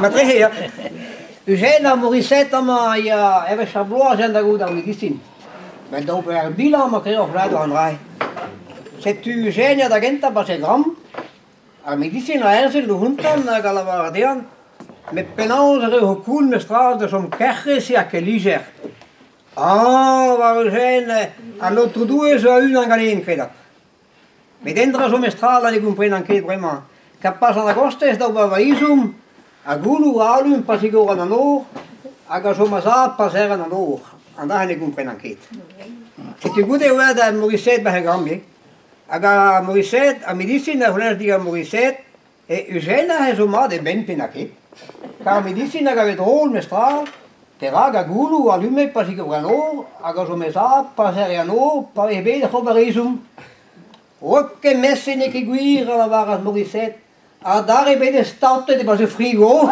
Matreia. Eugène Morissette ja even Chablois en daar goed aan die zien. Met de open bilan maar kreeg vrij door een rij. C'est Eugène da gente pas gram. A medicina erse de huntan galavarian. Met penauze cool met straat de som kerre si a keliger. Waar Eugène a l'autre due so une en galin creda. Met dentro so mestrada li comprend anche vraiment. Capas en agosto es da vaisum. A gulu alum pasigo an anor, aga somasa passer an anor. Anda ne comprend anche. C'est une goutte de Morissette ba gambi. Aga Morissette a medicina honer diga Morissette e Eugène ha soma de ben penake. Car medicina ga vedrol mestra, teraga gulu alume pasigo an anor, aga somasa passer an anor, pa ebe de khobarisum. Okke messe ne ke guir la varas Morissette. A daar ben de stad, dit was een frigo.